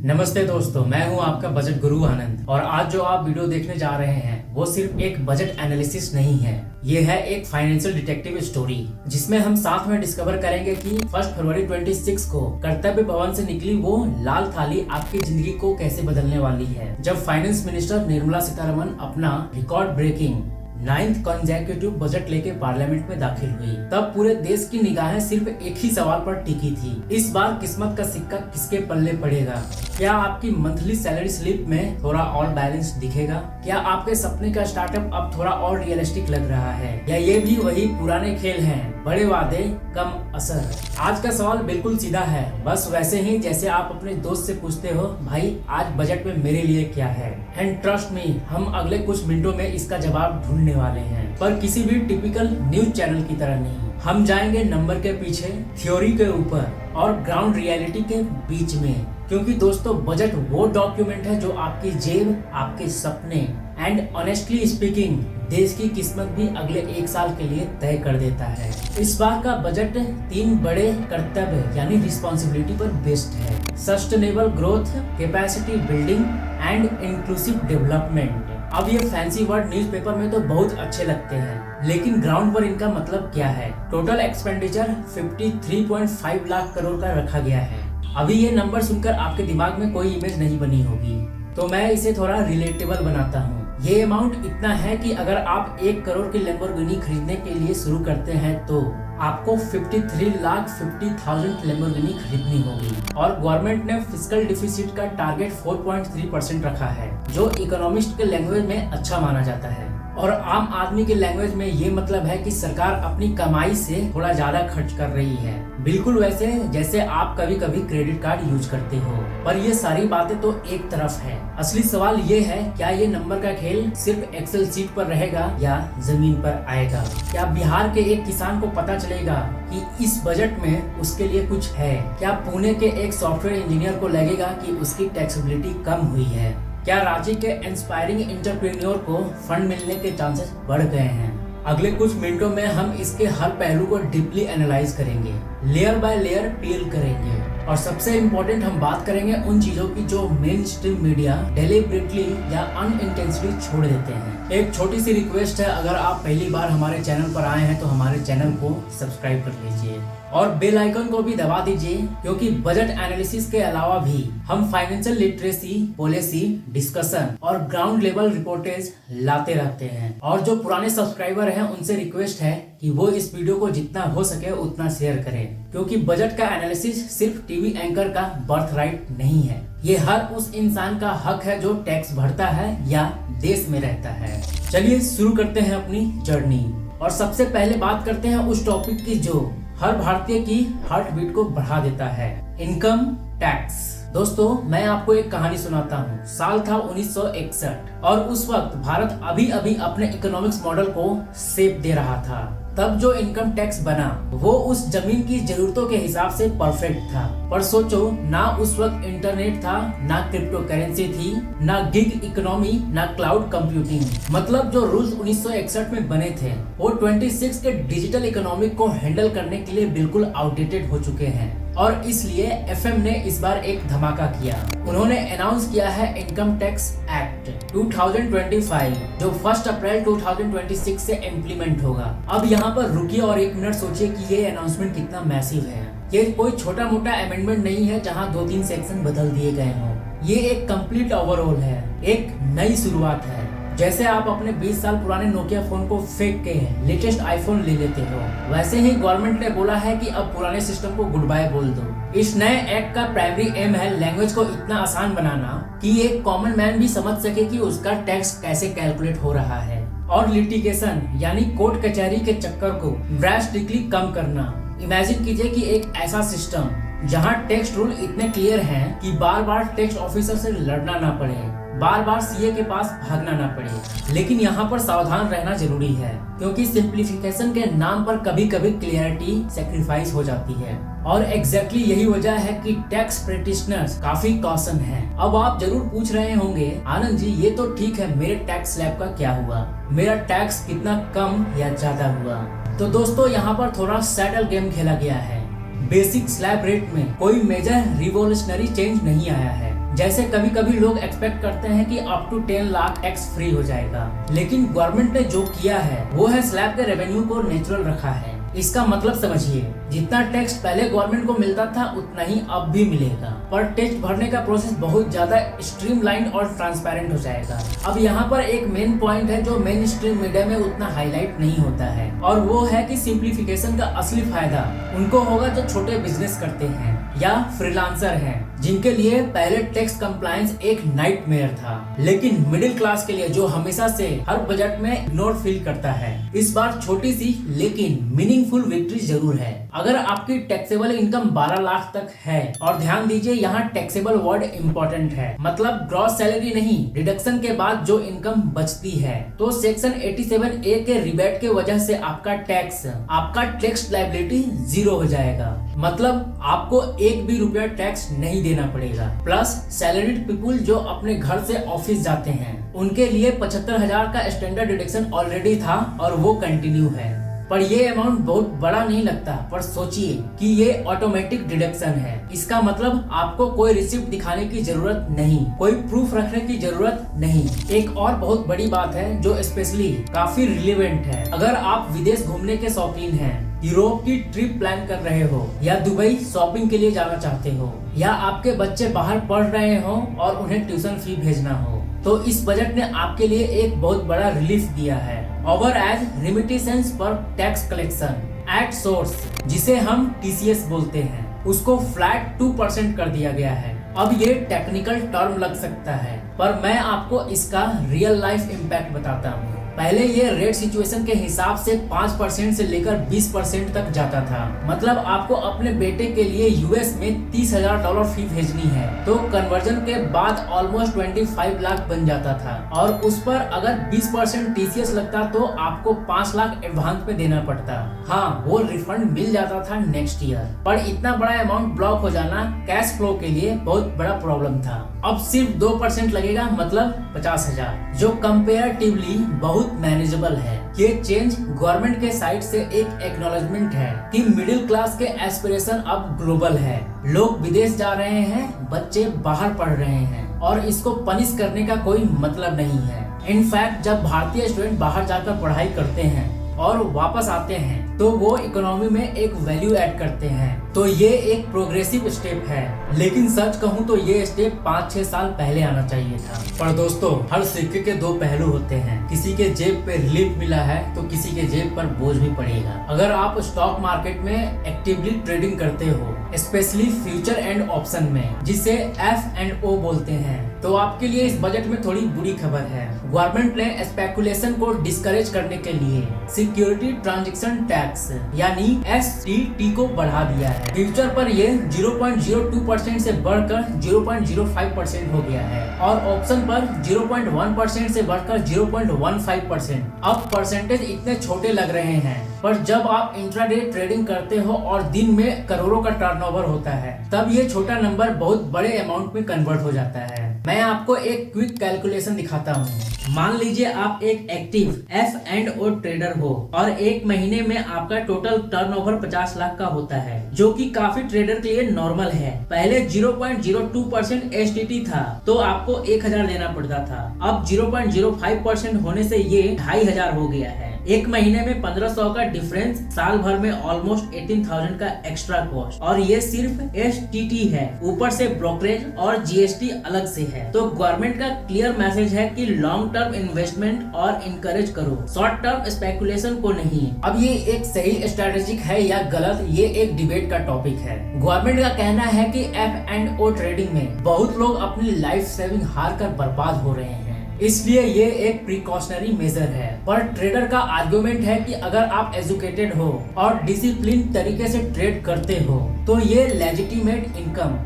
नमस्ते दोस्तों, मैं हूं आपका बजट गुरु आनंद। और आज जो आप वीडियो देखने जा रहे हैं वो सिर्फ एक बजट एनालिसिस नहीं है, ये है एक फाइनेंशियल डिटेक्टिव स्टोरी जिसमें हम साथ में डिस्कवर करेंगे कि 1 फरवरी 26 को कर्तव्य भवन से निकली वो लाल थाली आपकी जिंदगी को कैसे बदलने वाली है। जब फाइनेंस मिनिस्टर निर्मला सीतारमण अपना रिकॉर्ड ब्रेकिंग 9th कॉन्जेक्यूटिव बजट लेके पार्लियामेंट में दाखिल हुई, तब पूरे देश की निगाहें सिर्फ एक ही सवाल पर टिकी थी। इस बार किस्मत का सिक्का किसके पल्ले पड़ेगा? क्या आपकी मंथली सैलरी स्लिप में थोड़ा और बैलेंस दिखेगा? क्या आपके सपने का स्टार्टअप अब थोड़ा और रियलिस्टिक लग रहा है, या ये भी वही पुराने खेल हैं, बड़े वादे कम असर? आज का सवाल बिल्कुल सीधा है, बस वैसे ही जैसे आप अपने दोस्त से पूछते हो, भाई आज बजट में मेरे लिए क्या है? एंड ट्रस्ट मी, हम अगले कुछ मिनटों में इसका जवाब ढूंढने वाले हैं, पर किसी भी टिपिकल न्यूज चैनल की तरह नहीं। हम जाएंगे नंबर के पीछे, थ्योरी के ऊपर और ग्राउंड रियलिटी के बीच में, क्योंकि दोस्तों बजट वो डॉक्यूमेंट है जो आपकी जेब, आपके सपने एंड ऑनेस्टली स्पीकिंग देश की किस्मत भी अगले 1 साल के लिए तय कर देता है। इस बार का बजट 3 बड़े कर्तव्य यानी रिस्पॉन्सिबिलिटी पर बेस्ड है: sustainable growth, capacity building and inclusive development. अब ये फैंसी वर्ड न्यूज़पेपर में तो बहुत अच्छे लगते हैं, लेकिन ग्राउंड पर इनका मतलब क्या है? टोटल एक्सपेंडिचर 53.5 लाख करोड़ का रखा गया है। अभी ये नंबर सुनकर आपके दिमाग में कोई इमेज नहीं बनी होगी, तो मैं इसे थोड़ा रिलेटेबल बनाता हूँ। ये अमाउंट इतना है कि अगर आप 1 करोड़ की लैम्बोर्गिनी खरीदने के लिए शुरू करते हैं तो आपको 53,50,000 लैम्बोर्गिनी खरीदनी होगी। और गवर्नमेंट ने फिस्कल डिफिसिट का टारगेट 4.3% रखा है, जो इकोनॉमिस्ट के लैंग्वेज में अच्छा माना जाता है। और आम आदमी के लैंग्वेज में ये मतलब है कि सरकार अपनी कमाई से थोड़ा ज्यादा खर्च कर रही है, बिल्कुल वैसे जैसे आप कभी कभी क्रेडिट कार्ड यूज करते हो। पर ये सारी बातें तो एक तरफ है, असली सवाल ये है, क्या ये नंबर का खेल सिर्फ एक्सेल शीट पर रहेगा या जमीन पर आएगा? क्या बिहार के एक किसान को पता चलेगा कि इस बजट में उसके लिए कुछ है? क्या पुणे के एक सॉफ्टवेयर इंजीनियर को लगेगा कि उसकी टैक्सेबिलिटी कम हुई है? क्या रांची के इंस्पायरिंग एंटरप्रेन्योर को फंड मिलने के चांसेस बढ़ गए हैं? अगले कुछ मिनटों में हम इसके हर पहलू को डीपली एनालाइज करेंगे, लेयर बाय लेयर पील करेंगे, और सबसे इम्पोर्टेंट हम बात करेंगे उन चीजों की जो मेन स्ट्रीम मीडिया डेलिबरेटली या अनइंटेंशनली छोड़ देते हैं। एक छोटी सी रिक्वेस्ट है, अगर आप पहली बार हमारे चैनल पर आए हैं तो हमारे चैनल को सब्सक्राइब कर लीजिए और बेल आइकन को भी दबा दीजिए, क्योंकि बजट एनालिसिस के अलावा भी हम फाइनेंशियल लिटरेसी, पॉलिसी डिस्कशन और ग्राउंड लेवल रिपोर्टेज लाते रहते हैं। और जो पुराने सब्सक्राइबर हैं उनसे रिक्वेस्ट है कि वो इस वीडियो को जितना हो सके उतना शेयर करें, क्योंकि बजट का एनालिसिस सिर्फ टीवी एंकर का बर्थ राइट नहीं है, ये हर उस इंसान का हक है जो टैक्स भरता है या देश में रहता है। चलिए शुरू करते हैं अपनी जर्नी, और सबसे पहले बात करते हैं उस टॉपिक की जो हर भारतीय की हार्ट बीट को बढ़ा देता है: इनकम टैक्स। दोस्तों मैं आपको एक कहानी सुनाता हूँ। साल था 1961 और उस वक्त भारत अभी अभी अपने इकोनॉमिक्स मॉडल को शेप दे रहा था। तब जो इनकम टैक्स बना वो उस जमीन की जरूरतों के हिसाब से परफेक्ट था। पर सोचो, ना उस वक्त इंटरनेट था, ना क्रिप्टो करेंसी थी, ना गिग इकोनॉमी, ना क्लाउड कंप्यूटिंग। मतलब जो रूल्स 1961 में बने थे वो 26 के डिजिटल इकोनॉमिक को हैंडल करने के लिए बिल्कुल आउटडेटेड हो चुके हैं। और इसलिए एफएम ने इस बार एक धमाका किया। उन्होंने अनाउंस किया है इनकम टैक्स एक्ट 2025, जो 1 अप्रैल 2026 से इम्प्लीमेंट होगा। अब यहाँ पर रुकिए और 1 मिनट सोचिए कि ये अनाउंसमेंट कितना मैसिव है। ये कोई छोटा मोटा अमेंडमेंट नहीं है जहाँ 2-3 सेक्शन बदल दिए गए हों। ये एक कंप्लीट ओवरऑल है, एक नई शुरुआत है। जैसे आप अपने 20 साल पुराने नोकिया फोन को फेंक के लेटेस्ट आईफोन ले लेते हो, वैसे ही गवर्नमेंट ने बोला है कि अब पुराने सिस्टम को गुड बाय बोल दो। इस नए एक्ट का प्राइमरी एम है लैंग्वेज को इतना आसान बनाना कि एक कॉमन मैन भी समझ सके कि उसका टैक्स कैसे कैलकुलेट हो रहा है, और लिटिगेशन यानी कोर्ट कचहरी के चक्कर को ड्रास्टिकली कम करना। इमेजिन कीजिए कि एक ऐसा सिस्टम जहां टैक्स रूल इतने क्लियर हैं कि बार बार टैक्स ऑफिसर से लड़ना ना पड़े, बार बार सीए के पास भागना ना पड़े। लेकिन यहाँ पर सावधान रहना जरूरी है, क्योंकि सिंप्लीफिकेशन के नाम पर कभी कभी क्लियरिटी सेक्रीफाइस हो जाती है। और एग्जैक्टली यही वजह है कि टैक्स प्रैक्टिशनर्स काफी कॉशन हैं। अब आप जरूर पूछ रहे होंगे, आनंद जी ये तो ठीक है, मेरे टैक्स स्लैब का क्या हुआ? मेरा टैक्स कितना कम या ज्यादा हुआ? तो दोस्तों यहाँ पर थोड़ा सैटल गेम खेला गया है। बेसिक स्लैब रेट में कोई मेजर रिवोल्यूशनरी चेंज नहीं आया है। जैसे कभी कभी लोग एक्सपेक्ट करते हैं कि up to 10 lakh tax free हो जाएगा, लेकिन गवर्नमेंट ने जो किया है वो है स्लैब के रेवेन्यू को नेचुरल रखा है। इसका मतलब समझिए, जितना टैक्स पहले गवर्नमेंट को मिलता था उतना ही अब भी मिलेगा, पर टैक्स भरने का प्रोसेस बहुत ज्यादा स्ट्रीमलाइन और ट्रांसपेरेंट हो जाएगा। अब यहाँ पर एक मेन पॉइंट है जो मेन स्ट्रीम मीडिया में उतना हाईलाइट नहीं होता है, और वो है कि सिंप्लीफिकेशन का असली फायदा उनको होगा जो छोटे बिजनेस करते हैं या फ्रीलांसर हैं, जिनके लिए पहले टैक्स कंप्लायंस एक नाइटमेयर था। लेकिन मिडिल क्लास के लिए जो हमेशा से हर बजट में इग्नोर फील करता है, इस बार छोटी सी लेकिन मीनिंगफुल विक्ट्री जरूर है। अगर आपकी टैक्सेबल इनकम 12 लाख तक है, और ध्यान दीजिए यहाँ टैक्सेबल वर्ड इम्पोर्टेंट है, मतलब ग्रॉस सैलरी नहीं, डिडक्शन के बाद जो इनकम बचती है, तो सेक्शन 87A के रिबेट के वजह से आपका टैक्स लायबिलिटी 0 हो जाएगा। मतलब आपको एक भी रुपया टैक्स नहीं देना पड़ेगा। प्लस सैलरीड पीपुल जो अपने घर से ऑफिस जाते हैं, उनके लिए 75,000 का स्टैंडर्ड डिडक्शन ऑलरेडी था और वो कंटिन्यू है। पर ये अमाउंट बहुत बड़ा नहीं लगता, पर सोचिए कि ये ऑटोमेटिक डिडक्शन है। इसका मतलब आपको कोई रिसिप्ट दिखाने की जरूरत नहीं, कोई प्रूफ रखने की जरूरत नहीं। एक और बहुत बड़ी बात है जो स्पेशली काफी रिलेवेंट है। अगर आप विदेश घूमने के शौकीन हैं, यूरोप की ट्रिप प्लान कर रहे हो, या दुबई शॉपिंग के लिए जाना चाहते हो, या आपके बच्चे बाहर पढ़ रहे हो और उन्हें ट्यूशन फी भेजना हो, तो इस बजट ने आपके लिए एक बहुत बड़ा रिलीफ दिया है। ओवर एज रेमिटेंस पर टैक्स कलेक्शन एट सोर्स, जिसे हम TCS बोलते हैं, उसको फ्लैट 2% कर दिया गया है। अब ये टेक्निकल टर्म लग सकता है, पर मैं आपको इसका रियल लाइफ इम्पैक्ट बताता हूँ। पहले ये रेट सिचुएशन के हिसाब से 5% से लेकर 20% तक जाता था। मतलब आपको अपने बेटे के लिए US में $30,000 फी भेजनी है, तो कन्वर्जन के बाद ऑलमोस्ट 25 लाख बन जाता था, और उस पर अगर 20% TCS लगता तो आपको 5 लाख एडवांस पे देना पड़ता। हाँ, वो रिफंड मिल जाता था नेक्स्ट ईयर, पर इतना बड़ा अमाउंट ब्लॉक हो जाना कैश फ्लो के लिए बहुत बड़ा प्रॉब्लम था। अब सिर्फ 2% लगेगा, मतलब 50,000, जो कंपेरेटिवली बहुत मैनेजेबल है। ये चेंज गवर्नमेंट के साइड से एक एक्नॉलेजमेंट है कि मिडिल क्लास के एस्पिरेशन अब ग्लोबल है। लोग विदेश जा रहे हैं, बच्चे बाहर पढ़ रहे हैं, और इसको पनिश करने का कोई मतलब नहीं है। इनफैक्ट जब भारतीय स्टूडेंट बाहर जाकर पढ़ाई करते हैं और वापस आते हैं, तो वो इकोनॉमी में एक वैल्यू ऐड करते हैं, तो ये एक प्रोग्रेसिव स्टेप है। लेकिन सच कहूँ तो ये स्टेप 5-6 साल पहले आना चाहिए था। पर दोस्तों, हर सिक्के के 2 पहलू होते हैं। किसी के जेब पे रिलीफ मिला है तो किसी के जेब पर बोझ भी पड़ेगा। अगर आप स्टॉक मार्केट में एक्टिवली ट्रेडिंग करते हो, स्पेशली फ्यूचर एंड ऑप्शन में, जिसे F&O बोलते हैं, तो आपके लिए इस बजट में थोड़ी बुरी खबर है। गवर्नमेंट ने स्पेकुलेशन को डिस्करेज करने के लिए सिक्योरिटी ट्रांजैक्शन टैक्स यानी STT को बढ़ा दिया है। फ्यूचर पर ये 0.02% से बढ़कर 0.05% हो गया है, और ऑप्शन पर 0.1% से बढ़कर 0.15%। अब परसेंटेज इतने छोटे लग रहे हैं, पर जब आप इंट्राडे ट्रेडिंग करते हो और दिन में करोड़ों का टर्नओवर होता है, तब ये छोटा नंबर बहुत बड़े अमाउंट में कन्वर्ट हो जाता है। मैं आपको एक क्विक कैलकुलेशन दिखाता हूँ। मान लीजिए आप एक एक्टिव F&O ट्रेडर हो और एक महीने में आपका टोटल टर्नओवर 50 लाख का होता है, जो कि काफी ट्रेडर के लिए नॉर्मल है। पहले 0.02% STT था तो आपको 1,000 देना पड़ता था, अब 0.05% होने से ये 2,500 हो गया है। एक महीने में 1500 का डिफरेंस, साल भर में ऑलमोस्ट 18,000 का एक्स्ट्रा कॉस्ट, और ये सिर्फ STT है। ऊपर से ब्रोकरेज और GST अलग से है। तो गवर्नमेंट का क्लियर मैसेज है कि लॉन्ग टर्म इन्वेस्टमेंट और इनकरेज करो, शॉर्ट टर्म स्पेकुलेशन को नहीं। अब ये एक सही स्ट्रेटेजिक है या गलत, ये एक डिबेट का टॉपिक है। गवर्नमेंट का कहना है कि F&O ट्रेडिंग में बहुत लोग अपनी लाइफ सेविंग हार कर बर्बाद हो रहे हैं, इसलिए ये एक प्रिकॉशनरी मेजर है। पर ट्रेडर का आर्गुमेंट है कि अगर आप एजुकेटेड हो और डिसिप्लिन तरीके से ट्रेड करते हो, तो ये लेजिटिमेट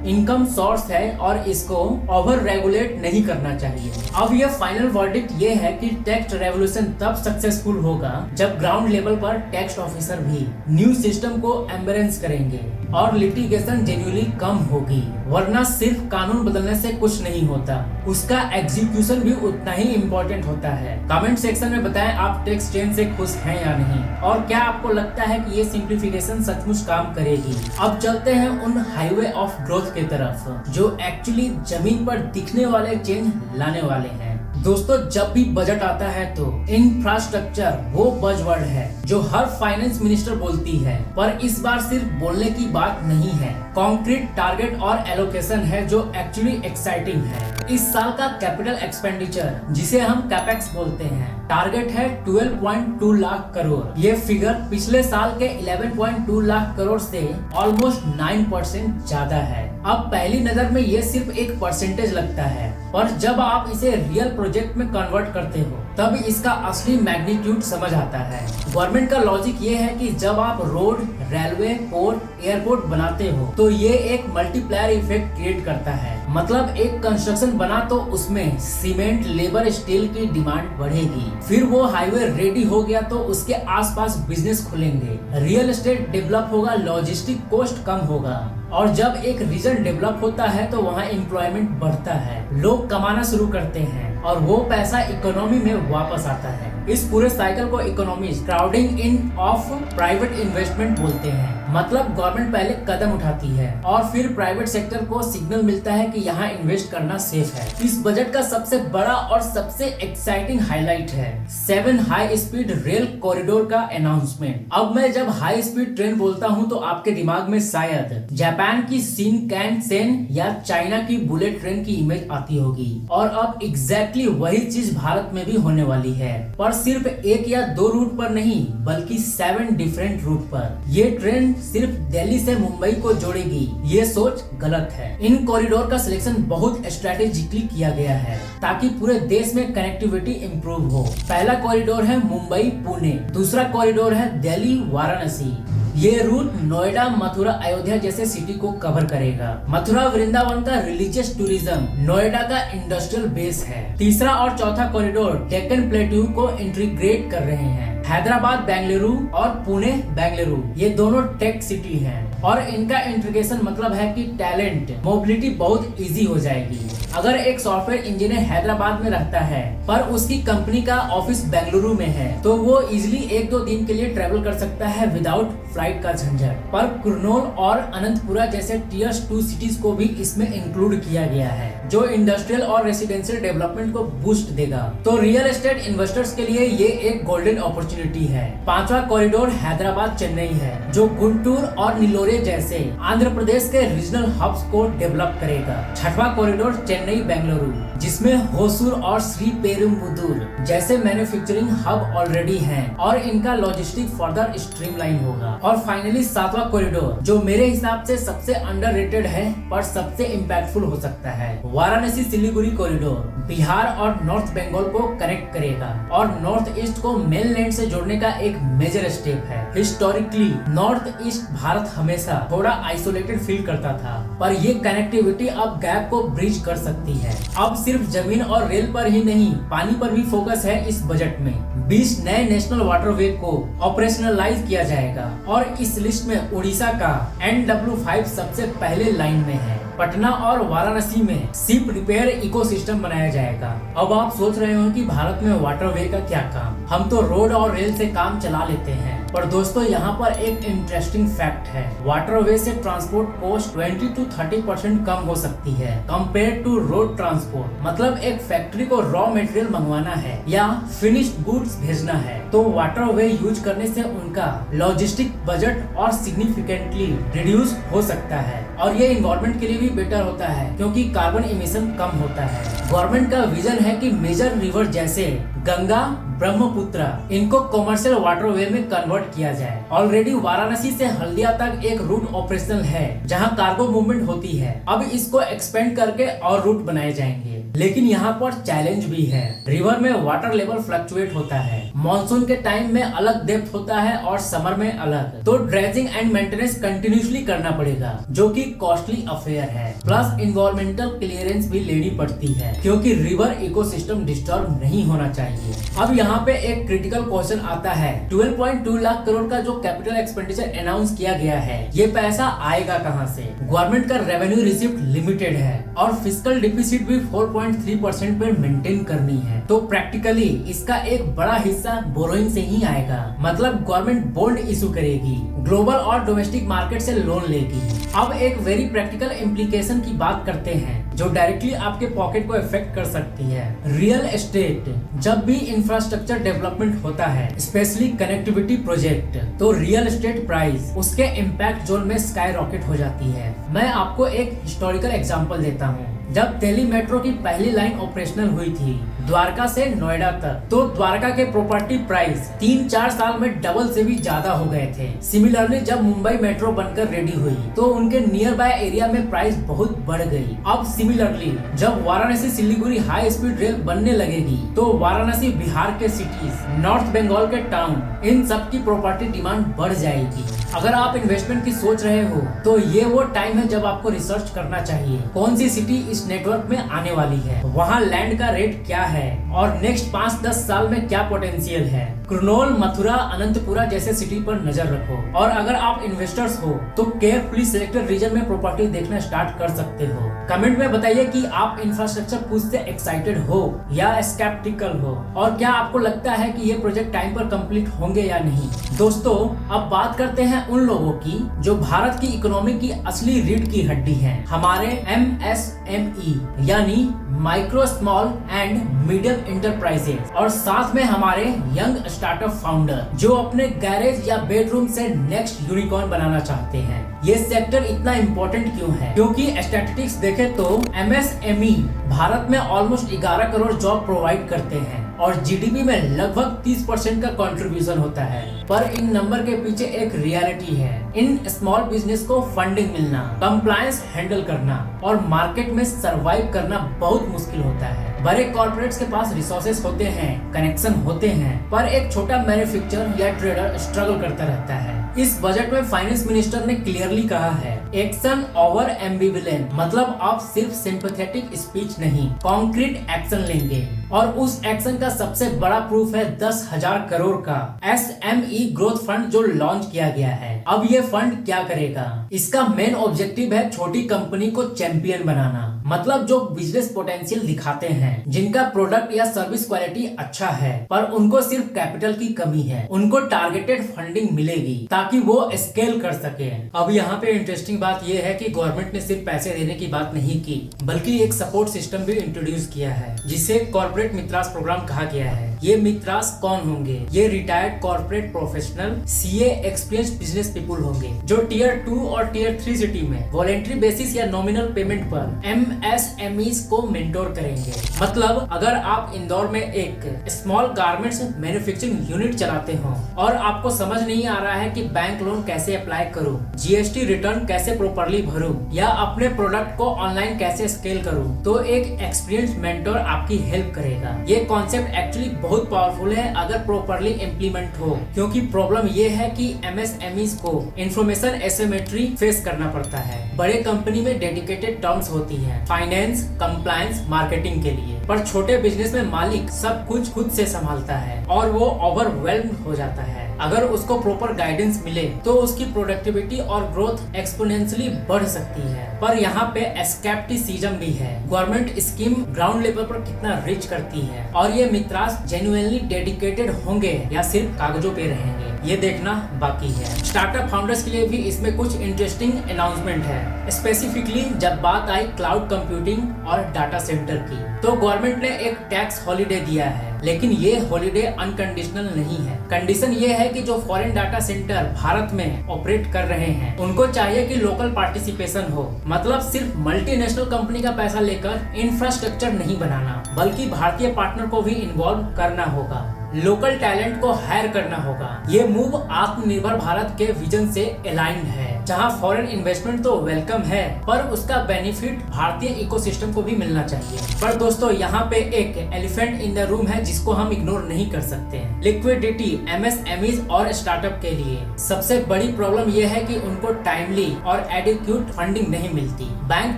इनकम सोर्स है और इसको ओवर रेगुलेट नहीं करना चाहिए। अब ये फाइनल वर्डिक्ट ये है कि टैक्स रेवोल्यूशन तब सक्सेसफुल होगा जब ग्राउंड लेवल पर टैक्स ऑफिसर भी न्यू सिस्टम को एम्ब्रेस करेंगे। और लिटिगेशन जेन्युइनली कम होगी, वरना सिर्फ कानून बदलने से कुछ नहीं होता, उसका एग्जीक्यूशन भी उतना ही इम्पोर्टेंट होता है। कमेंट सेक्शन में बताएं आप टैक्स चेंज से खुश हैं या नहीं, और क्या आपको लगता है कि ये सिंप्लीफिकेशन सचमुच काम करेगी। अब चलते हैं उन हाईवे ऑफ ग्रोथ की तरफ जो एक्चुअली जमीन पर दिखने वाले चेंज लाने वाले हैं। दोस्तों, जब भी बजट आता है तो इंफ्रास्ट्रक्चर वो बजवर्ड है जो हर फाइनेंस मिनिस्टर बोलती है, पर इस बार सिर्फ बोलने की बात नहीं है, कॉन्क्रीट टारगेट और एलोकेशन है जो एक्चुअली एक्साइटिंग है। इस साल का कैपिटल एक्सपेंडिचर, जिसे हम कैपेक्स बोलते हैं, टारगेट है 12.2 लाख करोड़। ये फिगर पिछले साल के 11.2 लाख करोड़ से ऑलमोस्ट 9% ज्यादा है। अब पहली नजर में ये सिर्फ एक परसेंटेज लगता है, पर जब आप इसे रियल प्रोजेक्ट में कन्वर्ट करते हो तब इसका असली मैग्नीट्यूड समझ आता है। गवर्नमेंट का लॉजिक ये है कि जब आप रोड, रेलवे, पोर्ट, एयरपोर्ट बनाते हो तो ये एक मल्टीप्लायर इफेक्ट क्रिएट करता है। मतलब एक कंस्ट्रक्शन बना तो उसमें सीमेंट, लेबर, स्टील की डिमांड बढ़ेगी, फिर वो हाईवे रेडी हो गया तो उसके आसपास बिजनेस खुलेंगे, रियल एस्टेट डेवलप होगा, लॉजिस्टिक कॉस्ट कम होगा, और जब एक रीजन डेवलप होता है तो वहाँ एम्प्लॉयमेंट बढ़ता है, लोग कमाना शुरू करते हैं और वो पैसा इकोनॉमी में वापस आता है। इस पूरे साइकिल को economist crowding in of private investment बोलते हैं। मतलब गवर्नमेंट पहले कदम उठाती है और फिर प्राइवेट सेक्टर को सिग्नल मिलता है कि यहाँ इन्वेस्ट करना सेफ है। इस बजट का सबसे बड़ा और सबसे एक्साइटिंग हाईलाइट है 7 हाई स्पीड रेल कॉरिडोर का अनाउंसमेंट। अब मैं जब हाई स्पीड ट्रेन बोलता हूँ तो आपके दिमाग में शायद जापान की शिनकानसेन या चाइना की बुलेट ट्रेन की इमेज आती होगी, और अब एग्जैक्टली वही चीज भारत में भी होने वाली है, पर सिर्फ 1 या 2 रूट पर नहीं बल्कि 7 डिफरेंट रूट पर। ये ट्रेन सिर्फ दिल्ली से मुंबई को जोड़ेगी, ये सोच गलत है। इन कॉरिडोर का सिलेक्शन बहुत स्ट्रेटेजिकली किया गया है ताकि पूरे देश में कनेक्टिविटी इम्प्रूव हो। पहला कॉरिडोर है मुंबई पुणे, दूसरा कॉरिडोर है दिल्ली वाराणसी। ये रूट नोएडा, मथुरा, अयोध्या जैसे सिटी को कवर करेगा। मथुरा वृंदावन का रिलीजियस टूरिज्म, नोएडा का इंडस्ट्रियल बेस है। तीसरा और चौथा कॉरिडोर डेक्कन प्लेट्यू को इंटीग्रेट कर रहे हैं। हैदराबाद बेंगलुरु और पुणे बेंगलुरु ये दोनों टेक सिटी हैं, और इनका इंटीग्रेशन मतलब है कि टैलेंट मोबिलिटी बहुत इजी हो जाएगी। अगर एक सॉफ्टवेयर इंजीनियर हैदराबाद में रहता है पर उसकी कंपनी का ऑफिस बेंगलुरु में है तो वो इजिली 1-2 दिन के लिए ट्रेवल कर सकता है विदाउट फ्लाइट का झंझट। पर कुर्नूल और अनंतपुरा जैसे टियर 2 सिटीज को भी इसमें इंक्लूड किया गया है जो इंडस्ट्रियल और रेसिडेंशियल डेवलपमेंट को बूस्ट देगा। तो रियल एस्टेट इन्वेस्टर्स के लिए ये एक गोल्डन अपॉर्चुनिटी है। पांचवा कॉरिडोर हैदराबाद चेन्नई है जो गुंटूर और नीलोरे जैसे आंध्र प्रदेश के रीजनल हब्स को डेवलप करेगा। छठवां कॉरिडोर चेन्नई बेंगलुरु जिसमें होसूर और श्री पेरुम्बुदूर जैसे मैन्युफैक्चरिंग हब ऑलरेडी हैं और इनका लॉजिस्टिक फर्दर स्ट्रीमलाइन होगा। और फाइनली सातवां कॉरिडोर जो मेरे हिसाब से सबसे अंडररेटेड है पर सबसे इम्पैक्टफुल हो सकता है, वाराणसी सिलीगुड़ी कॉरिडोर बिहार और नॉर्थ बंगाल को कनेक्ट करेगा और नॉर्थ ईस्ट को मेनलैंड से जोड़ने का एक मेजर स्टेप है। हिस्टोरिकली नॉर्थ ईस्ट भारत हमेशा थोड़ा आइसोलेटेड फील करता था पर ये कनेक्टिविटी अब गैप को ब्रिज कर सकती है। अब सिर्फ जमीन और रेल पर ही नहीं पानी पर भी फोकस है। इस बजट में 20 नए नेशनल वाटरवे को ऑपरेशनलाइज किया जाएगा और इस लिस्ट में उड़ीसा का NW5 सबसे पहले लाइन में है। पटना और वाराणसी में शिप रिपेयर इकोसिस्टम बनाया जाएगा। अब आप सोच रहे हो कि भारत में वाटरवे का क्या काम, हम तो रोड और रेल से काम चला लेते हैं। पर दोस्तों यहाँ पर एक इंटरेस्टिंग फैक्ट है, वाटरवे से ट्रांसपोर्ट कॉस्ट 20 to 30% कम हो सकती है कंपेयर टू रोड ट्रांसपोर्ट। मतलब एक फैक्ट्री को रॉ मटेरियल मंगवाना है या फिनिश्ड गुड्स भेजना है तो वाटरवे यूज करने से उनका लॉजिस्टिक बजट और सिग्निफिकेंटली रिड्यूस हो सकता है और ये इन्वायरमेंट के लिए भी बेटर होता है क्योंकि कार्बन इमिशन कम होता है। गवर्नमेंट का विजन है कि मेजर रिवर जैसे गंगा, ब्रह्मपुत्र इनको कमर्शियल वाटरवे में कन्वर्ट किया जाए। ऑलरेडी वाराणसी से हल्दिया तक एक रूट ऑपरेशनल है जहां कार्गो मूवमेंट होती है। अब इसको एक्सपेंड करके और रूट बनाए जाएंगे। लेकिन यहाँ पर चैलेंज भी है। रिवर में वाटर लेवल फ्लक्चुएट होता है, मानसून के टाइम में अलग डेप्थ होता है और समर में अलग, तो ड्रेजिंग एंड मेंटेनेंस कंटिन्यूसली करना पड़ेगा जो कि कॉस्टली अफेयर है। प्लस इन्वायरमेंटल क्लियरेंस भी लेनी पड़ती है क्योंकि रिवर इकोसिस्टम डिस्टर्ब नहीं होना चाहिए। अब यहाँ पे एक क्रिटिकल क्वेश्चन आता है, 12.2 लाख करोड़ का जो कैपिटल एक्सपेंडिचर अनाउंस किया गया है, ये पैसा आएगा कहाँ से? गवर्नमेंट का रेवेन्यू रिसिप्ट लिमिटेड है और फिस्कल डिफिसिट भी 4.3% पे मेंटेन करनी है, तो प्रैक्टिकली इसका एक बड़ा हिस्सा बोरोइंग से ही आएगा। मतलब गवर्नमेंट बॉन्ड इशू करेगी, ग्लोबल और डोमेस्टिक मार्केट से लोन लेगी। अब एक वेरी प्रैक्टिकल इम्प्लीकेशन की बात करते हैं जो डायरेक्टली आपके पॉकेट को इफेक्ट कर सकती है। रियल एस्टेट, जब भी इंफ्रास्ट्रक्चर डेवलपमेंट होता है, स्पेशली कनेक्टिविटी प्रोजेक्ट, तो रियल एस्टेट प्राइस उसके इम्पैक्ट जोन में स्काई रॉकेट हो जाती है। मैं आपको एक हिस्टोरिकल एग्जांपल देता हूँ। जब दिल्ली मेट्रो की पहली लाइन ऑपरेशनल हुई थी द्वारका से नोएडा तक, तो द्वारका के प्रॉपर्टी प्राइस 3-4 साल में डबल से भी ज्यादा हो गए थे। सिमिलरली जब मुंबई मेट्रो बनकर रेडी हुई तो उनके नियर बाय एरिया में प्राइस बहुत बढ़ गई। अब सिमिलरली जब Varanasi Siliguri high speed rail बनने लगेगी तो वाराणसी, बिहार के सिटीज, नॉर्थ बंगाल के टाउन, इन सब की प्रॉपर्टी डिमांड बढ़ जाएगी। अगर आप इन्वेस्टमेंट की सोच रहे हो तो ये वो टाइम है जब आपको रिसर्च करना चाहिए कौन सी सिटी इस नेटवर्क में आने वाली है, वहाँ लैंड का रेट क्या है और नेक्स्ट 5-10 साल में क्या पोटेंशियल है। कुर्नूल, मथुरा, अनंतपुरा जैसे सिटी पर नजर रखो और अगर आप इन्वेस्टर्स हो तो केयरफुली सिलेक्टेड रीजन में प्रॉपर्टी देखना स्टार्ट कर सकते हो। कमेंट में बताइए कि आप इंफ्रास्ट्रक्चर पुश से एक्साइटेड हो या स्केप्टिकल हो और क्या आपको लगता है कि ये प्रोजेक्ट टाइम पर कंप्लीट होंगे या नहीं। दोस्तों, अब बात करते हैं उन लोगों की जो भारत की इकोनॉमी की असली रीढ़ की हड्डी हैं, हमारे MSME यानी micro, small and medium enterprises, और साथ में हमारे यंग स्टार्टअप फाउंडर जो अपने गैरेज या बेडरूम से नेक्स्ट यूनिकॉर्न बनाना चाहते हैं। ये सेक्टर इतना इम्पोर्टेंट क्यों है? क्योंकि स्टैटिस्टिक्स देखे तो MSME भारत में ऑलमोस्ट 11 करोड़ जॉब प्रोवाइड करते हैं और जीडीपी में लगभग 30% का कंट्रीब्यूशन होता है। पर इन नंबर के पीछे एक रियलिटी है। इन स्मॉल बिजनेस को फंडिंग मिलना, कंप्लायंस हैंडल करना और मार्केट में सरवाइव करना बहुत मुश्किल होता है। बड़े कॉर्पोरेट्स के पास रिसोर्सेज होते हैं, कनेक्शन होते हैं, पर एक छोटा मैन्युफैक्चरर या ट्रेडर स्ट्रगल करता रहता है। इस बजट में फाइनेंस मिनिस्टर ने क्लियरली कहा है, एक्शन ओवर एम्बिवलेंट, मतलब आप सिर्फ सिंपैथेटिक स्पीच नहीं, कॉन्क्रीट एक्शन लेंगे। और उस एक्शन का सबसे बड़ा प्रूफ है 10,000 करोड़ का SME ग्रोथ फंड जो लॉन्च किया गया है। अब ये फंड क्या करेगा? इसका मेन ऑब्जेक्टिव है छोटी कंपनी को चैंपियन बनाना, मतलब जो बिजनेस पोटेंशियल दिखाते हैं, जिनका प्रोडक्ट या सर्विस क्वालिटी अच्छा है पर उनको सिर्फ कैपिटल की कमी है, उनको टारगेटेड फंडिंग मिलेगी ताकि वो स्केल कर सके। अब यहाँ पे इंटरेस्टिंग बात ये है कि गवर्नमेंट ने सिर्फ पैसे देने की बात नहीं की, बल्कि एक सपोर्ट सिस्टम भी इंट्रोड्यूस किया है जिसे कॉर्पोरेट मित्रास प्रोग्राम कहा गया है। ये मित्रास कौन होंगे? ये retired corporate professional, CA experience business people होंगे जो टियर 2 और टियर 3 सिटी में वॉलेंट्री बेसिस या नॉमिनल पेमेंट पर MSMEs को मेंटोर करेंगे। मतलब अगर आप इंदौर में एक स्मॉल गारमेंट्स मैन्युफैक्चरिंग यूनिट चलाते हो और आपको समझ नहीं आ रहा है कि बैंक लोन कैसे अप्लाई करूं, GST रिटर्न कैसे प्रॉपर्ली भरूं या अपने प्रोडक्ट को ऑनलाइन कैसे स्केल करूं, तो एक एक्सपीरियंस मेंटोर आपकी हेल्प करेगा। ये कॉन्सेप्ट एक्चुअली बहुत पावरफुल है अगर प्रॉपर्ली इम्प्लीमेंट हो, क्योंकि प्रॉब्लम ये है कि MSMEs को इंफॉर्मेशन एसिमेट्री फेस करना पड़ता है। बड़े कंपनी में डेडिकेटेड टर्म्स होती है फाइनेंस, कंप्लायंस, मार्केटिंग के लिए, पर छोटे बिजनेस में मालिक सब कुछ खुद से संभालता है और वो ओवरवेल्म्ड हो जाता है। अगर उसको प्रॉपर गाइडेंस मिले तो उसकी प्रोडक्टिविटी और ग्रोथ एक्सपोनेंशियली बढ़ सकती है। पर यहाँ पे एस्केप्टिसिज्म भी है। गवर्नमेंट स्कीम ग्राउंड लेवल पर कितना रिच करती है और ये मित्रास जेन्युइनली डेडिकेटेड होंगे या सिर्फ कागजों पे रहेंगे, ये देखना बाकी है। स्टार्टअप फाउंडर्स के लिए भी इसमें कुछ इंटरेस्टिंग अनाउंसमेंट है, स्पेसिफिकली जब बात आई क्लाउड कंप्यूटिंग और डाटा सेंटर की। तो गवर्नमेंट ने एक टैक्स हॉलिडे दिया है, लेकिन ये हॉलिडे अनकंडीशनल नहीं है। कंडीशन ये है कि जो फॉरेन डाटा सेंटर भारत में ऑपरेट कर रहे हैं उनको चाहिए कि लोकल पार्टिसिपेशन हो, मतलब सिर्फ मल्टीनेशनल कंपनी का पैसा लेकर इंफ्रास्ट्रक्चर नहीं बनाना, बल्कि भारतीय पार्टनर को भी इन्वॉल्व करना होगा। लोकल टैलेंट को हायर करना होगा। ये मूव आत्मनिर्भर भारत के विजन से अलाइंड है, जहां फॉरेन इन्वेस्टमेंट तो वेलकम है, पर उसका बेनिफिट भारतीय इकोसिस्टम को भी मिलना चाहिए। पर दोस्तों, यहाँ पे एक एलिफेंट इन द रूम है जिसको हम इग्नोर नहीं कर सकते हैं। लिक्विडिटी MSMEs और स्टार्टअप के लिए सबसे बड़ी प्रॉब्लम यह है कि उनको टाइमली और एडिक्यूट फंडिंग नहीं मिलती। बैंक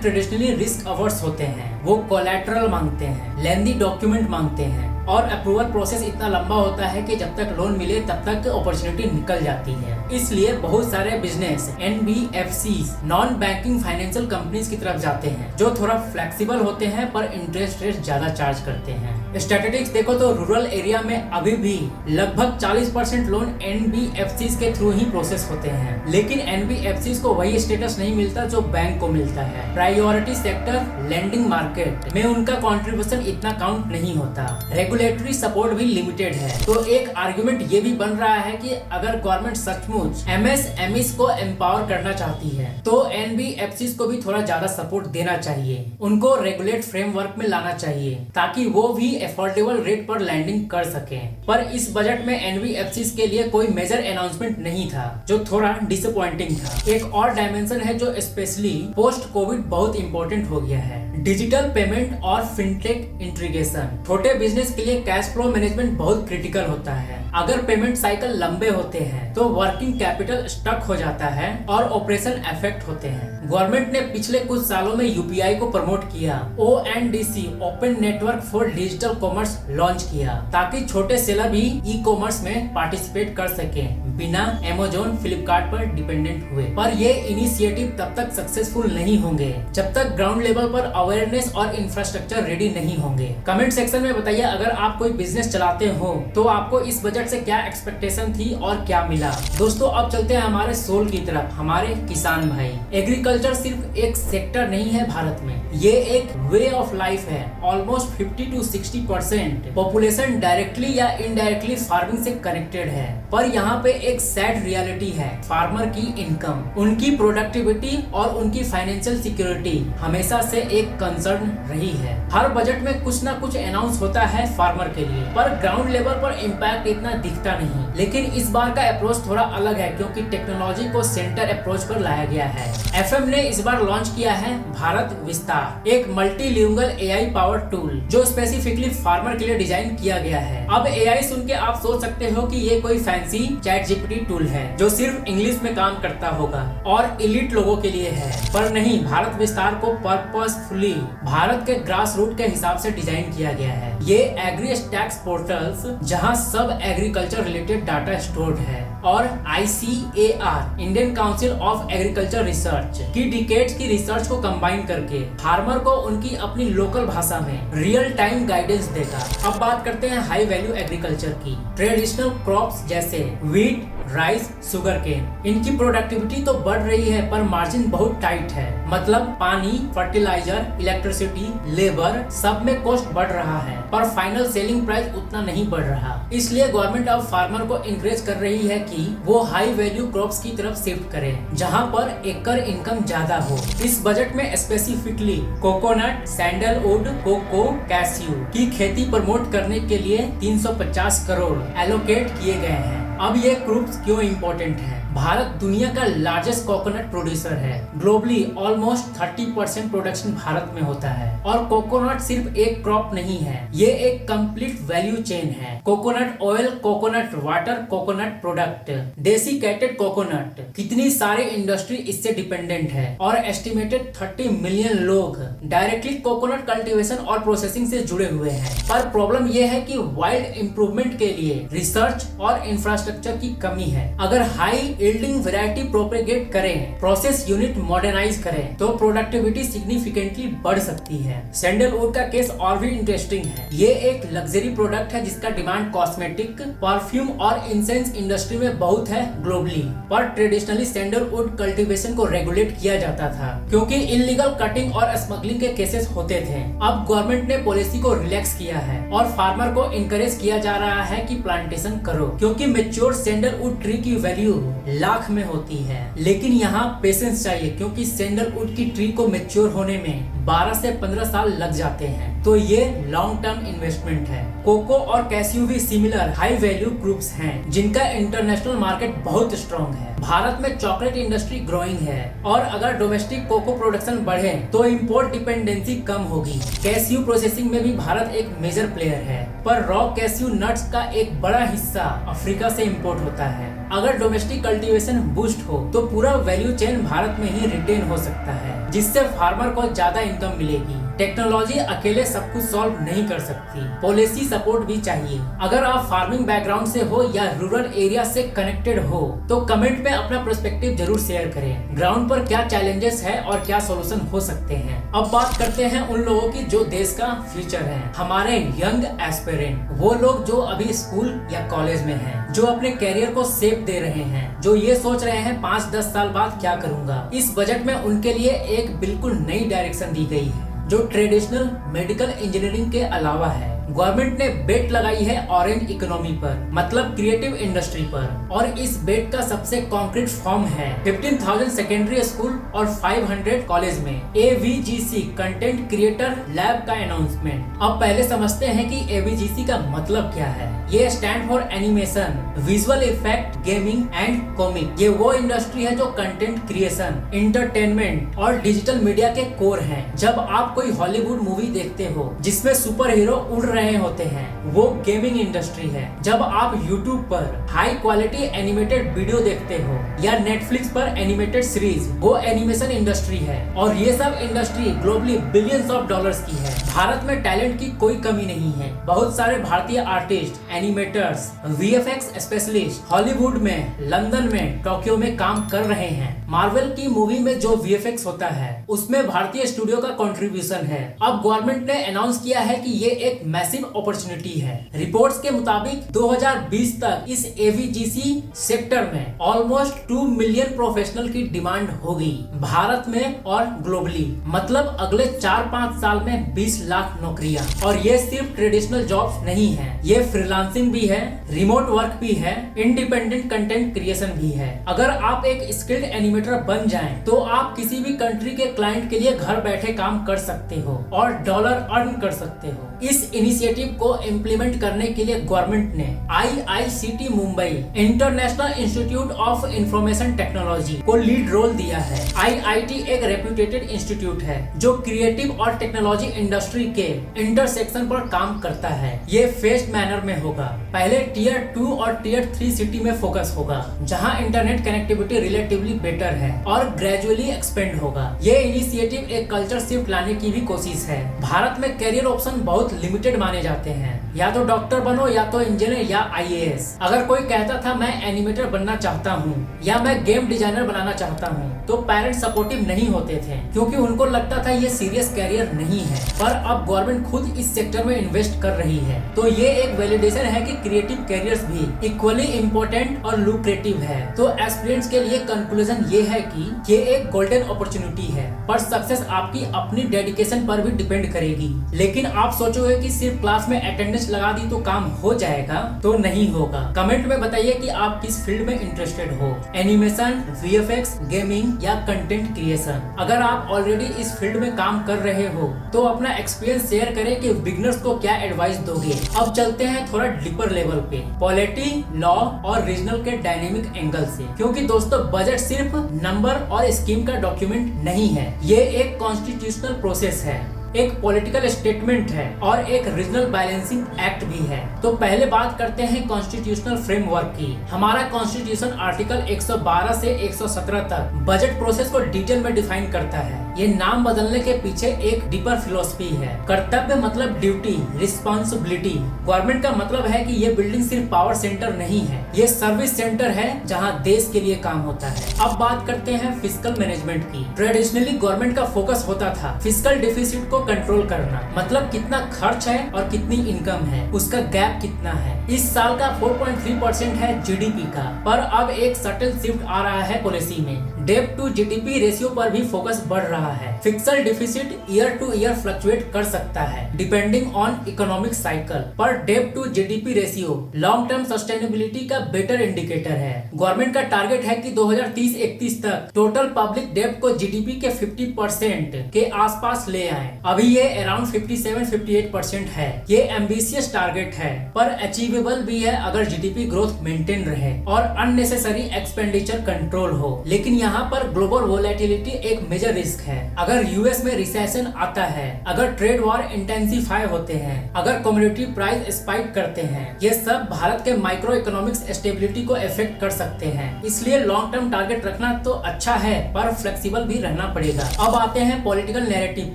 ट्रेडिशनली रिस्क अवर्स होते हैं, वो कोलैटरल मांगते हैं, लेंदी डॉक्यूमेंट मांगते हैं और अप्रूवल प्रोसेस इतना लंबा होता है कि जब तक लोन मिले तब तक अपॉर्चुनिटी निकल जाती है। इसलिए बहुत सारे business NBFCs non banking financial companies की तरफ जाते हैं, जो थोड़ा फ्लेक्सिबल होते हैं पर इंटरेस्ट रेट ज्यादा चार्ज करते हैं। स्टैटिस्टिक्स देखो तो रूरल एरिया में अभी भी लगभग 40% लोन NBFCs के थ्रू ही प्रोसेस होते हैं, लेकिन NBFCs को वही स्टेटस नहीं मिलता जो बैंक को मिलता है। प्रायोरिटी सेक्टर लेंडिंग मार्केट में उनका कंट्रीब्यूशन इतना काउंट नहीं होता। रेगुलेटरी सपोर्ट भी लिमिटेड है। तो एक आर्गुमेंट ये भी बन रहा है कि अगर गवर्नमेंट सचमुच MSMEs को एम्पावर करना चाहती है तो NBFCs को भी थोड़ा ज्यादा सपोर्ट देना चाहिए, उनको रेगुलेट फ्रेमवर्क में लाना चाहिए ताकि वो भी अफोर्डेबल रेट पर लैंडिंग कर सकें। पर इस बजट में NBFCs के लिए कोई मेजर अनाउंसमेंट नहीं था, जो थोड़ा डिसअपॉइंटिंग था। एक और डायमेंशन है जो स्पेशली पोस्ट कोविड बहुत इंपॉर्टेंट हो गया है, डिजिटल पेमेंट और फिनटेक इंटीग्रेशन। छोटे बिजनेस के लिए कैश फ्लो मैनेजमेंट बहुत क्रिटिकल होता है। अगर पेमेंट साइकिल लंबे होते हैं तो वर्किंग कैपिटल स्टक हो जाता है और ऑपरेशन अफेक्ट होते हैं। गवर्नमेंट ने पिछले कुछ सालों में UPI को प्रमोट किया, ONDC open network for digital commerce launch किया ताकि छोटे सेलर भी ई-कॉमर्स में पार्टिसिपेट कर सकें बिना Amazon, फ्लिपकार्ट पर डिपेंडेंट हुए। पर ये इनिशिएटिव तब तक सक्सेसफुल नहीं होंगे जब तक ग्राउंड लेवल पर अवेयरनेस और इंफ्रास्ट्रक्चर रेडी नहीं होंगे। कमेंट सेक्शन में बताइए, अगर आप कोई बिजनेस चलाते हो तो आपको इस बजट से क्या एक्सपेक्टेशन थी और क्या मिला। दोस्तों, अब चलते हैं हमारे सोल की तरफ, हमारे किसान भाई। एग्रीकल्चर सिर्फ एक सेक्टर नहीं है भारत में, ये एक वे ऑफ लाइफ है। ऑलमोस्ट 50 to 60% पॉपुलेशन डायरेक्टली या इनडायरेक्टली फार्मिंग से कनेक्टेड है। पर यहाँ पे एक सैड रियलिटी है, फार्मर की इनकम, उनकी प्रोडक्टिविटी और उनकी फाइनेंशियल सिक्योरिटी हमेशा से एक कंसर्न रही है। हर बजट में कुछ ना कुछ अनाउंस होता है फार्मर के लिए, पर ग्राउंड लेवल पर इम्पैक्ट इतना दिखता नहीं। लेकिन इस बार का अप्रोच थोड़ा अलग है क्योंकि टेक्नोलॉजी को सेंटर अप्रोच पर लाया गया है। FM ने इस बार लॉन्च किया है भारत विस्तार, एक मल्टीलिंगुअल AI पावर टूल जो स्पेसिफिकली फार्मर के लिए डिजाइन किया गया है। अब AI सुन के आप सोच सकते हो कि ये कोई फैंसी ChatGPT टूल है जो सिर्फ इंग्लिश में काम करता होगा और इलीट लोगों के लिए है, पर नहीं। भारत विस्तार को पर्पसफुली भारत के ग्रास रूट के हिसाब से डिजाइन किया गया है। ये एग्री स्टैक्स पोर्टल्स जहां सब एग्रीकल्चर रिलेटेड डाटा स्टोर्ड है और ICAR Indian council of agriculture research की डिकेड्स की रिसर्च को कंबाइन करके फार्मर को उनकी अपनी लोकल भाषा में रियल टाइम गाइडेंस देगा। अब बात करते हैं हाई वैल्यू एग्रीकल्चर की। ट्रेडिशनल क्रॉप्स जैसे व्हीट, राइस, शुगर केन, इनकी प्रोडक्टिविटी तो बढ़ रही है पर मार्जिन बहुत टाइट है। मतलब पानी, फर्टिलाइजर, इलेक्ट्रिसिटी, लेबर सब में कॉस्ट बढ़ रहा है पर फाइनल सेलिंग प्राइस उतना नहीं बढ़ रहा। इसलिए गवर्नमेंट अब फार्मर को इंकरेज कर रही है कि वो हाई वैल्यू क्रॉप्स की तरफ शिफ्ट करें जहां पर एकड़ इनकम ज्यादा हो। इस बजट में specifically coconut, sandalwood, cocoa, cashew की खेती प्रमोट करने के लिए 350 करोड़ एलोकेट किए गए हैं। अब ये क्रॉप्स क्यों इम्पोर्टेंट है? भारत दुनिया का लार्जेस्ट कोकोनट प्रोड्यूसर है। ग्लोबली ऑलमोस्ट 30% प्रोडक्शन भारत में होता है और कोकोनट सिर्फ एक क्रॉप नहीं है, ये एक कंप्लीट वैल्यू चेन है। Coconut oil, coconut water, coconut product, desiccated coconut, कितनी सारी इंडस्ट्री इससे डिपेंडेंट है और एस्टिमेटेड 30 मिलियन लोग डायरेक्टली कोकोनट कल्टीवेशन और प्रोसेसिंग से जुड़े हुए हैं। पर प्रॉब्लम ये है कि वाइल्ड इंप्रूवमेंट के लिए रिसर्च और इंफ्रास्ट्रक्चर की कमी है। अगर हाई यील्डिंग वैरायटी प्रोपेगेट करें, प्रोसेस यूनिट मॉडर्नाइज करें तो प्रोडक्टिविटी सिग्निफिकेंटली बढ़ सकती है। सैंडलवुड का केस और भी इंटरेस्टिंग है। ये एक लग्जरी प्रोडक्ट है जिसका डिमांड कॉस्मेटिक, परफ्यूम और इंसेंस इंडस्ट्री में बहुत है ग्लोबली। पर ट्रेडिशनली सैंडलवुड कल्टीवेशन को रेगुलेट किया जाता था क्योंकि इलीगल कटिंग और स्मगलिंग के केसेस होते थे। अब गवर्नमेंट ने पॉलिसी को रिलैक्स किया है और फार्मर को इनकरेज किया जा रहा है कि प्लांटेशन करो क्योंकि मेच्योर सैंडलवुड ट्री की वैल्यू लाख में होती है, लेकिन यहाँ पेशेंस चाहिए क्योंकि सैंडलवुड की ट्री को मैच्योर होने में 12 से 15 साल लग जाते हैं। तो ये लॉन्ग टर्म इन्वेस्टमेंट है। कोको और कैसियो भी सिमिलर हाई वैल्यू ग्रुप्स हैं, जिनका इंटरनेशनल मार्केट बहुत स्ट्रॉन्ग है। भारत में चॉकलेट इंडस्ट्री ग्रोइंग है और अगर डोमेस्टिक कोको प्रोडक्शन बढ़े तो इंपोर्ट डिपेंडेंसी कम होगी। कैसियो प्रोसेसिंग में भी भारत एक मेजर प्लेयर है, पर रॉ कैसियो नट्स का एक बड़ा हिस्सा अफ्रीका से इंपोर्ट होता है। अगर डोमेस्टिक कल्टीवेशन बूस्ट हो तो पूरा वैल्यू चेन भारत में ही रिटेन हो सकता है, जिससे फार्मर को ज्यादा इनकम मिलेगी। टेक्नोलॉजी अकेले सब कुछ सॉल्व नहीं कर सकती, पॉलिसी सपोर्ट भी चाहिए। अगर आप फार्मिंग बैकग्राउंड से हो या रूरल एरिया से कनेक्टेड हो तो कमेंट में अपना पर्सपेक्टिव जरूर शेयर करें। ग्राउंड पर क्या चैलेंजेस है और क्या सॉल्यूशन हो सकते हैं। अब बात करते हैं उन लोगों की जो देश का फ्यूचर है, हमारे यंग एस्पिरेंट, वो लोग जो अभी स्कूल या कॉलेज में हैं, जो अपने कैरियर को शेप दे रहे हैं, जो ये सोच रहे हैं 5-10 साल बाद क्या करूंगा। इस बजट में उनके लिए एक बिल्कुल नई डायरेक्शन दी गई है जो ट्रेडिशनल मेडिकल इंजीनियरिंग के अलावा है। गवर्नमेंट ने बेट लगाई है ऑरेंज इकोनॉमी पर, मतलब क्रिएटिव इंडस्ट्री पर, और इस बेट का सबसे कॉन्क्रीट फॉर्म है 15,000 सेकेंडरी स्कूल और 500 कॉलेज में AVGC कंटेंट क्रिएटर लैब का अनाउंसमेंट। अब पहले समझते हैं कि AVGC का मतलब क्या है। ये stand for animation, visual effect, gaming and comic. ये वो इंडस्ट्री है जो कंटेंट क्रिएशन, इंटरटेनमेंट और डिजिटल मीडिया के कोर है। जब आप कोई हॉलीवुड मूवी देखते हो जिसमें सुपर हीरो उड़ रहे होते हैं, वो गेमिंग इंडस्ट्री है। जब आप YouTube पर हाई क्वालिटी एनिमेटेड वीडियो देखते हो या Netflix पर एनिमेटेड सीरीज, वो एनिमेशन इंडस्ट्री है। और ये सब industry globally billions of dollars की है। भारत में टैलेंट की कोई कमी नहीं है। बहुत सारे भारतीय artist, animators, VFX specialist Hollywood में, लंदन में, टोक्यो में काम कर रहे हैं। मार्वल की मूवी में जो VFX होता है उसमें भारतीय स्टूडियो का कंट्रीब्यूशन है। अब गवर्नमेंट ने अनाउंस किया है कि ये एक मैसिव अपॉर्चुनिटी है। रिपोर्ट्स के मुताबिक 2020 तक इस AVGC सेक्टर में ऑलमोस्ट 2 मिलियन प्रोफेशनल की डिमांड होगी, भारत में और ग्लोबली। मतलब अगले 4-5 साल में 20 लाख नौकरियां। और ये सिर्फ ट्रेडिशनल जॉब्स नहीं है, ये फ्रीलांसिंग भी है, रिमोट वर्क भी है, इंडिपेंडेंट कंटेंट क्रिएशन भी है। अगर आप एक स्किल्ड एनिमेटर बन जाएं, तो आप किसी भी कंट्री के क्लाइंट के लिए घर बैठे काम कर सकते हो और डॉलर अर्न कर सकते हो। इस इनिशिएटिव को इम्प्लीमेंट करने के लिए गवर्नमेंट ने IICT Mumbai, international institute of information technology को लीड रोल दिया है। IIT एक रेप्यूटेड इंस्टीट्यूट है जो क्रिएटिव और टेक्नोलॉजी इंडस्ट्री के इंटरसेक्शन पर काम करता है। ये फेस्ड मैनर में होगा। पहले Tier 2 और Tier 3 सिटी में फोकस होगा, जहां इंटरनेट कनेक्टिविटी रिलेटिवली बेटर है, और ग्रेजुअली एक्सपेंड होगा। ये इनिशिएटिव एक कल्चर शिफ्ट लाने की भी कोशिश है। भारत में कैरियर ऑप्शन बहुत लिमिटेड माने जाते हैं, या तो डॉक्टर बनो, या तो इंजीनियर, या IAS। अगर कोई कहता था मैं एनिमेटर बनना चाहता हूँ या मैं गेम डिजाइनर बनाना चाहता हूँ, तो पेरेंट्स सपोर्टिव नहीं होते थे क्योंकि उनको लगता था ये सीरियस कैरियर नहीं है। पर अब गवर्नमेंट खुद इस सेक्टर में इन्वेस्ट कर रही है, तो ये एक वैलिडेशन है कि क्रिएटिव कैरियर्स भी इक्वली इम्पोर्टेंट और लुक्रेटिव है। तो एस्पिरेंट्स के लिए कंक्लूजन ये है कि ये एक गोल्डन अपॉर्चुनिटी है, पर सक्सेस आपकी अपनी डेडिकेशन पर भी डिपेंड करेगी। लेकिन आप सोचोगे कि सिर्फ क्लास में अटेंडेंस लगा दी तो काम हो जाएगा, तो नहीं होगा। कमेंट में बताइए कि आप किस फील्ड में इंटरेस्टेड हो, एनिमेशन, VFX, गेमिंग या कंटेंट क्रिएशन। अगर आप ऑलरेडी इस फील्ड में काम कर रहे हो तो अपना एक्सपीरियंस शेयर करें कि बिगिनर्स को क्या एडवाइस दोगे। अब चलते हैं थोड़ा डीपर लेवल पे, पॉलिटी, लॉ और रीजनल के डायनेमिक एंगल से, क्योंकि दोस्तों बजट सिर्फ नंबर और स्कीम का डॉक्यूमेंट नहीं है, ये एक कॉन्स्टिट्यूशनल प्रोसेस है, एक पॉलिटिकल स्टेटमेंट है और एक रीजनल बैलेंसिंग एक्ट भी है। तो पहले बात करते हैं कॉन्स्टिट्यूशनल फ्रेमवर्क की। हमारा कॉन्स्टिट्यूशन आर्टिकल 112 से 117 तक बजट प्रोसेस को डिटेल में डिफाइन करता है। ये नाम बदलने के पीछे एक डीपर फिलोसफी है। कर्तव्य मतलब ड्यूटी, रिस्पॉन्सिबिलिटी। गवर्नमेंट का मतलब है कि ये बिल्डिंग सिर्फ पावर सेंटर नहीं है, ये सर्विस सेंटर है जहाँ देश के लिए काम होता है। अब बात करते हैं फिस्कल मैनेजमेंट की। ट्रेडिशनली गवर्नमेंट का फोकस होता था फिस्कल डिफिसिट को कंट्रोल करना, मतलब कितना खर्च है और कितनी इनकम है, उसका गैप कितना है। इस साल का 4.3% है GDP का, पर अब एक सटल शिफ्ट आ रहा है पॉलिसी में। डेब्ट टू GDP रेशियो पर भी फोकस बढ़ रहा रहा है। Fiscal deficit year to year fluctuate कर सकता है डिपेंडिंग ऑन इकोनॉमिक साइकिल, पर डेब्ट to GDP ratio long term sustainability का बेटर इंडिकेटर है। गवर्नमेंट का टारगेट है कि 2030-31 तक टोटल पब्लिक डेब्ट को जीडीपी के 50% के आसपास ले आए। अभी ये अराउंड 57-58% है। ये एम्बिशियस टारगेट है पर अचीवेबल भी है अगर जीडीपी ग्रोथ मेंटेन रहे और अननेसेसरी एक्सपेंडिचर कंट्रोल हो। लेकिन यहाँ पर ग्लोबल वोलेटिलिटी एक मेजर रिस्क है। अगर यूएस में रिसेशन आता है, अगर ट्रेड वॉर इंटेंसिफाई होते हैं, अगर कमोडिटी प्राइस स्पाइक करते हैं, ये सब भारत के माइक्रो इकोनॉमिक्स स्टेबिलिटी को इफेक्ट कर सकते हैं। इसलिए लॉन्ग टर्म टारगेट रखना तो अच्छा है पर फ्लेक्सिबल भी रहना पड़ेगा। अब आते हैं पॉलिटिकल नैरेटिव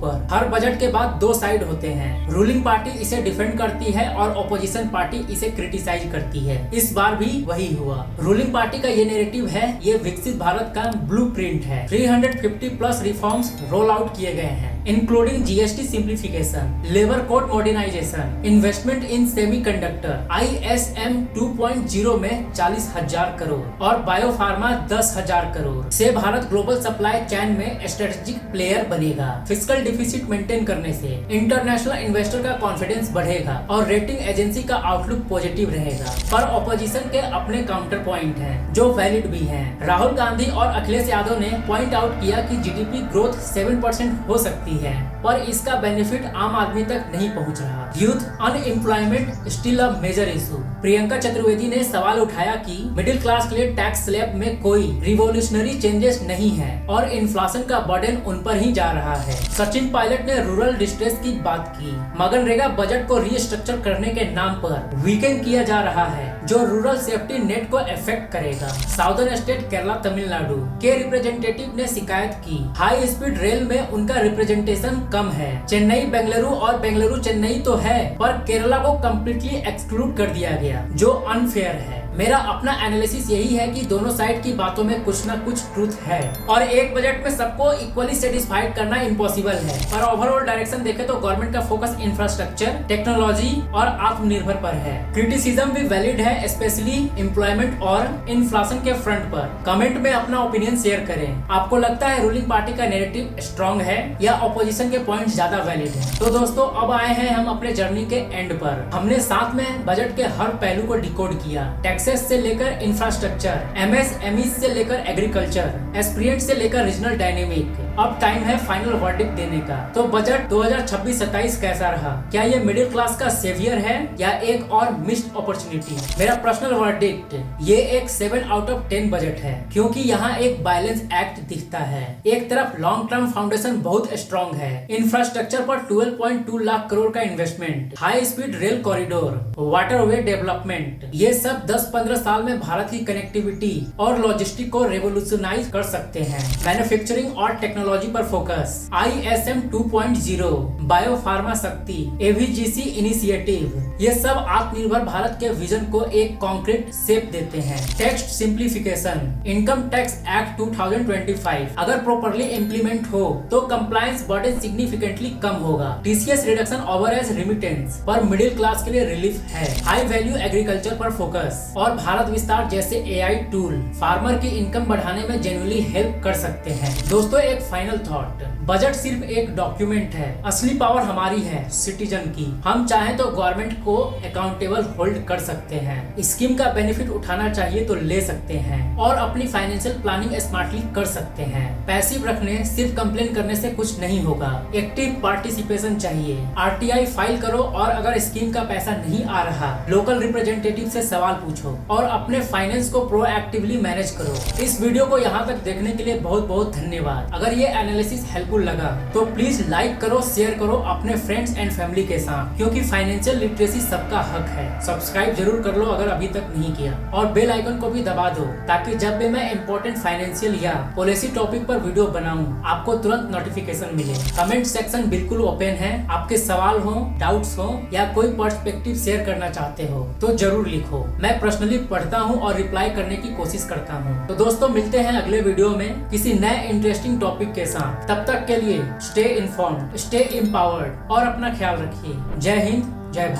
पर। हर बजट के बाद दो साइड होते हैं। रूलिंग पार्टी इसे डिफेंड करती है और ऑपोजिशन पार्टी इसे क्रिटिसाइज करती है। इस बार भी वही हुआ। रूलिंग पार्टी का ये नैरेटिव है ये विकसित भारत का ब्लूप्रिंट है। 350 प्लस रिफॉर्म्स रोल आउट किए गए हैं, including GST simplification, labour code modernisation, investment in semiconductor, ISM 2.0 में 40,000 करोड़ और बायोफार्मा 10,000 करोड़ से भारत ग्लोबल सप्लाई चेन में स्ट्रेटेजिक प्लेयर बनेगा। फिस्कल डिफिसिट मेंटेन करने से इंटरनेशनल इन्वेस्टर का कॉन्फिडेंस बढ़ेगा और रेटिंग एजेंसी का आउटलुक पॉजिटिव रहेगा। पर ऑपोजिशन के अपने काउंटर पॉइंट हैं जो वैलिड भी हैं। राहुल गांधी और अखिलेश यादव ने पॉइंट आउट किया कि जीडीपी ग्रोथ 7% हो सकती है पर इसका बेनिफिट आम आदमी तक नहीं पहुंच रहा। Youth unemployment still a major issue. Priyanka Chaturvedi ने सवाल उठाया कि मिडिल क्लास के लिए टैक्स स्लैब में कोई रिवोल्यूशनरी चेंजेस नहीं है और इन्फ्लेशन का बर्डन उन पर ही जा रहा है। सचिन पायलट ने रूरल डिस्ट्रेस की बात की। मनरेगा बजट को रीस्ट्रक्चर करने के नाम पर वीकेंड किया जा रहा है जो रूरल सेफ्टी नेट को इफेक्ट करेगा। साउदर्न स्टेट केरला तमिलनाडु के रिप्रेजेंटेटिव ने शिकायत की हाई स्पीड रेल में उनका रिप्रेजेंटेशन कम है। चेन्नई बेंगलुरु और बेंगलुरु चेन्नई तो है पर केरला को कम्प्लीटली एक्सक्लूड कर दिया गया जो अनफेयर है। मेरा अपना एनालिसिस यही है कि दोनों साइड की बातों में कुछ न कुछ ट्रूथ है और एक बजट में सबको इक्वली सेटिस्फाइड करना इम्पॉसिबल है। पर ओवरऑल डायरेक्शन देखे तो गवर्नमेंट का फोकस इंफ्रास्ट्रक्चर, टेक्नोलॉजी और आत्मनिर्भर पर है। क्रिटिसिज्म भी वैलिड है, स्पेशली एम्प्लॉयमेंट और इन्फ्लेशन के फ्रंट पर। कमेंट में अपना ओपिनियन शेयर करें। आपको लगता है रूलिंग पार्टी का नैरेटिव स्ट्रॉन्ग है या ऑपोजिशन के पॉइंट ज्यादा वैलिड है? तो दोस्तों अब आए हैं हम अपने जर्नी के एंड पर। हमने साथ में बजट के हर पहलू को डिकोड किया, टैक्सेस से लेकर इंफ्रास्ट्रक्चर, MSME से लेकर एग्रीकल्चर, एस्पिरेंट से लेकर रीजनल डायनेमिक। अब टाइम है फाइनल वर्डिक्ट देने का। तो बजट 2026-27 कैसा रहा? क्या ये मिडिल क्लास का सेवियर है या एक और मिस्ड अपॉर्चुनिटी? मेरा पर्सनल वर्डिक्ट ये एक 7 आउट ऑफ 10 बजट है क्योंकि यहाँ एक बैलेंस एक्ट दिखता है। एक तरफ लॉन्ग टर्म फाउंडेशन बहुत स्ट्रॉन्ग है, इंफ्रास्ट्रक्चर पर 12.2 लाख करोड़ का investment, high speed rail corridor, waterway development, ये सब 10-15 साल में भारत की कनेक्टिविटी और लॉजिस्टिक को रेवोल्यूशनाइज कर सकते हैं। मैन्युफैक्चरिंग और टेक्नोलॉजी पर फोकस, ISM 2.0, बायोफार्मा शक्ति, AVGC इनिशिएटिव, ये सब आत्मनिर्भर भारत के विजन को एक कॉन्क्रीट शेप देते हैं। Tax simplification, income tax act 2025 अगर प्रॉपर्ली इम्प्लीमेंट हो तो कंप्लायंस बर्डन सिग्निफिकेंटली कम होगा। TCS reduction over edge remittance पर मिडिल क्लास के लिए रिलीफ है। हाई वैल्यू एग्रीकल्चर पर फोकस और भारत विस्तार जैसे AI टूल फार्मर की इनकम बढ़ाने में जेन्युइनली हेल्प कर सकते हैं। दोस्तों एक फाइनल थॉट, बजट सिर्फ एक डॉक्यूमेंट है, असली पावर हमारी है सिटीजन की। हम चाहें तो गवर्नमेंट को अकाउंटेबल होल्ड कर सकते हैं, स्कीम का बेनिफिट उठाना चाहिए तो ले सकते हैं और अपनी फाइनेंशियल प्लानिंग स्मार्टली कर सकते हैं। पैसिव रखने, सिर्फ कंप्लेन करने से कुछ नहीं होगा, एक्टिव पार्टिसिपेशन चाहिए। RTI फाइल करो और अगर स्कीम का पैसा नहीं आ रहा लोकल रिप्रेजेंटेटिव से सवाल पूछो और अपने फाइनेंस को प्रोएक्टिवली मैनेज करो। इस वीडियो को यहाँ तक देखने के लिए बहुत बहुत धन्यवाद। अगर ये एनालिसिस हेल्पफुल लगा तो प्लीज लाइक करो, शेयर करो अपने फ्रेंड्स एंड फैमिली के साथ क्योंकि फाइनेंशियल लिटरेसी सबका हक है। सब्सक्राइब जरूर कर लो अगर अभी तक नहीं किया और बेल आइकन को भी दबा दो ताकि जब भी मैं इम्पोर्टेंट फाइनेंशियल या पॉलिसी टॉपिक पर वीडियो बनाऊं आपको तुरंत नोटिफिकेशन मिले। कमेंट सेक्शन बिल्कुल ओपन है, आपके सवाल हो, डाउट्स हो या कोई पर्सपेक्टिव शेयर करना चाहते हो तो जरूर लिखो। मैं पर्सनली पढ़ता हूँ और रिप्लाई करने की कोशिश करता हूँ। तो दोस्तों मिलते हैं अगले वीडियो में किसी नए इंटरेस्टिंग टॉपिक के साथ। तब तक के लिए स्टे इन्फॉर्म्ड, स्टे एम्पावर्ड और अपना ख्याल रखिए। जय हिंद, जय भारत।